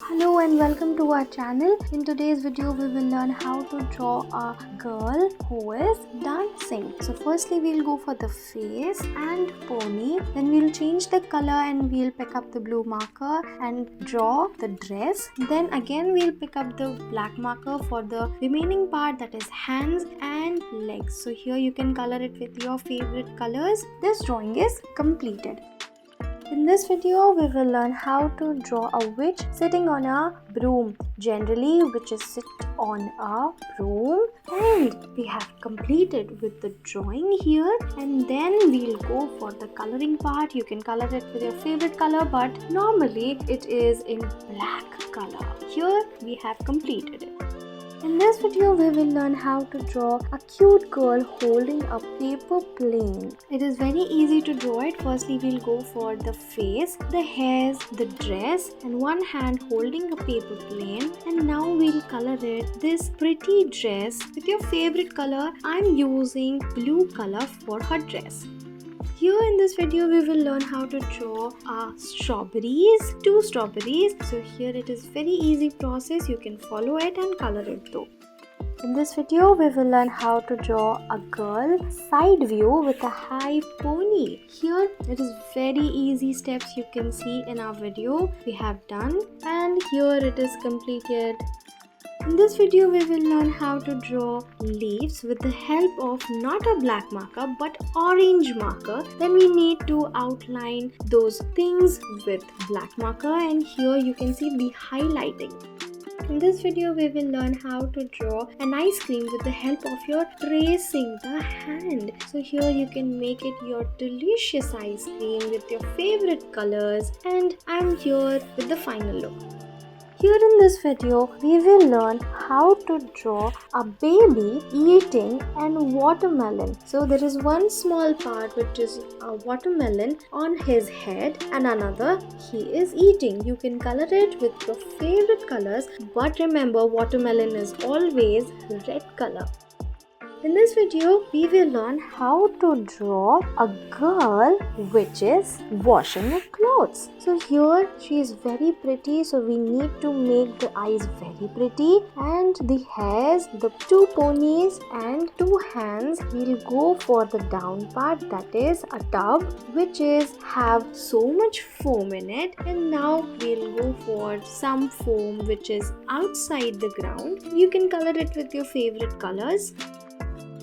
Hello and welcome to our channel. In today's video we will learn how to draw a girl who is dancing. So firstly we'll go for the face and pony, then we'll change the color and we'll pick up the blue marker and draw the dress. Then again we'll pick up the black marker for the remaining part, that is hands and legs. So here you can color it with your favorite colors. This drawing is completed. In this video, we will learn how to draw a witch sitting on a broom. Generally, witches sit on a broom, and we have completed with the drawing here. And then we'll go for the coloring part. You can color it with your favorite color, but normally it is in black color. Here we have completed it. In this video, we will learn how to draw a cute girl holding a paper plane. It is very easy to draw it. Firstly, we'll go for the face, the hairs, the dress, and one hand holding a paper plane. And now we'll color it, this pretty dress with your favorite color. I'm using blue color for her dress. Here in this video we will learn how to draw two strawberries. So here it is very easy process, you can follow it and color it though. In this video we will learn how to draw a girl side view with a high pony. Here it is very easy steps you can see in our video we have done, and here it is completed. In this video, we will learn how to draw leaves with the help of not a black marker but orange marker. Then we need to outline those things with black marker, and here you can see the highlighting. In this video, we will learn how to draw an ice cream with the help of your tracing the hand. So here you can make it your delicious ice cream with your favorite colors, and I'm here with the final look. Here in this video, we will learn how to draw a baby eating an watermelon. So there is one small part which is a watermelon on his head and another he is eating. You can color it with your favorite colors, but remember watermelon is always red color. In this video, we will learn how to draw a girl which is washing her clothes. So here she is very pretty, so we need to make the eyes very pretty, and the hairs, the two ponies and two hands. We'll go for the down part, that is a tub which have so much foam in it, and now we'll go for some foam which is outside the ground. You can color it with your favorite colors.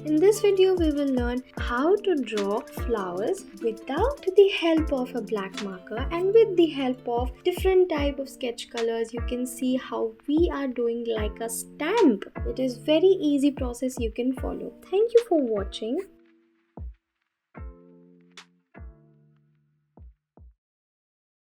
In this video, we will learn how to draw flowers without the help of a black marker and with the help of different type of sketch colors. You can see how we are doing like a stamp. It is very easy process you can follow. Thank you for watching.